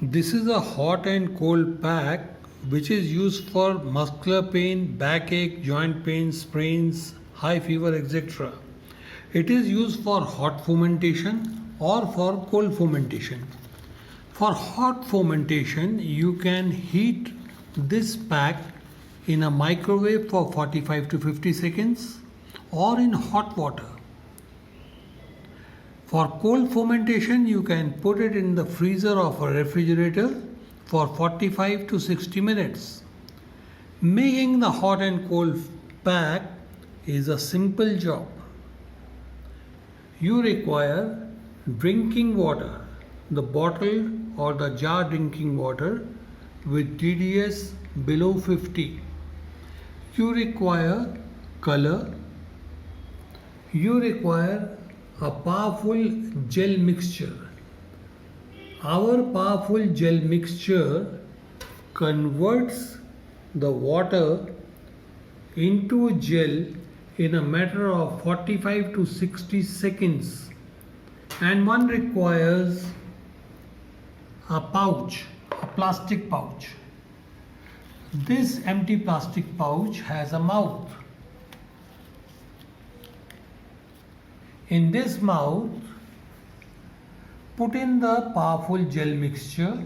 This is a hot and cold pack which is used for muscular pain, backache, joint pain, sprains, high fever, etc. It is used for hot fomentation or for cold fomentation. For hot fomentation, you can heat this pack in a microwave for 45 to 50 seconds or in hot water. For cold fomentation, you can put it in the freezer of a refrigerator for 45 to 60 minutes. Making the hot and cold pack is a simple job. You require drinking water, the bottle or the jar drinking water with TDS below 50. You require color. You require a powerful gel mixture. Our powerful gel mixture converts the water into gel in a matter of 45 to 60 seconds, and one requires a pouch, a plastic pouch. This empty plastic pouch has a mouth. In this mouth, put in the powerful gel mixture.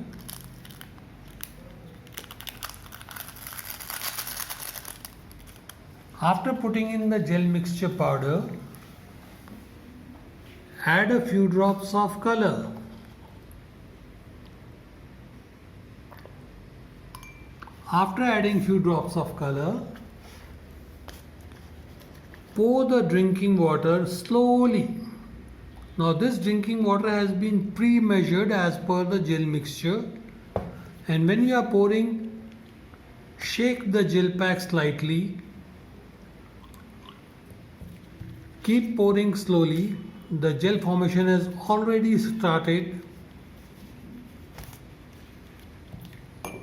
After putting in the gel mixture powder, add a few drops of color. After adding few drops of color, pour the drinking water slowly. Now this drinking water has been pre-measured as per the gel mixture, and when you are pouring, shake the gel pack slightly. Keep pouring slowly. The gel formation has already started.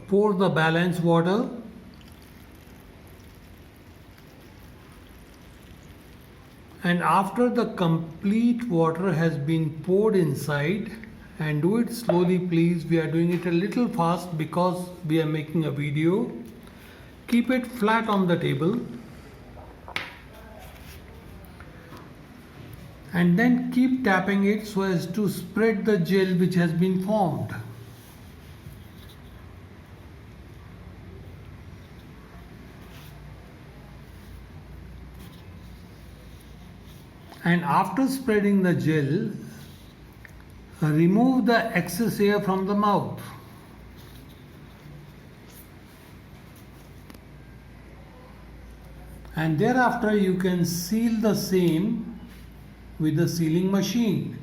Pour the balance water. And after the complete water has been poured inside, and do it slowly please, we are doing it a little fast because we are making a video. Keep it flat on the table. And then keep tapping it so as to spread the gel which has been formed. And after spreading the gel, remove the excess air from the mouth. And thereafter you can seal the same with the sealing machine.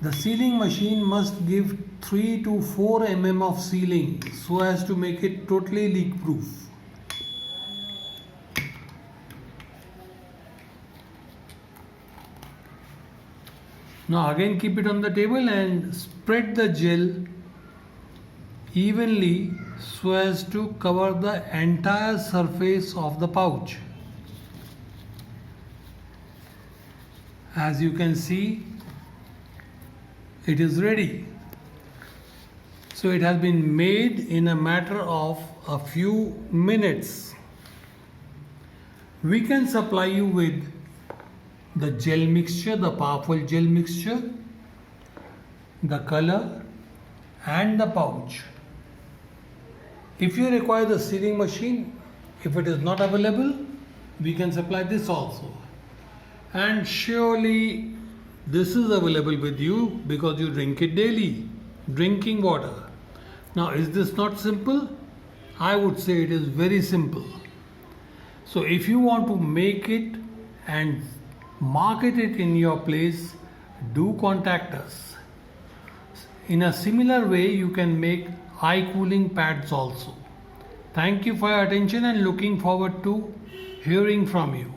The sealing machine must give 3 to 4 mm of sealing so as to make it totally leak proof. Now again keep it on the table and spread the gel evenly so as to cover the entire surface of the pouch. As you can see, it is ready. So it has been made in a matter of a few minutes. We can supply you with the gel mixture, the powerful gel mixture, the color and the pouch. If you require the sealing machine, if it is not available, we can supply this also. And surely this is available with you because you drink it daily, drinking water. Now is this not simple? I would say it is very simple. So if you want to make it and market it in your place, do contact us. In a similar way, you can make eye cooling pads also. Thank you for your attention and looking forward to hearing from you.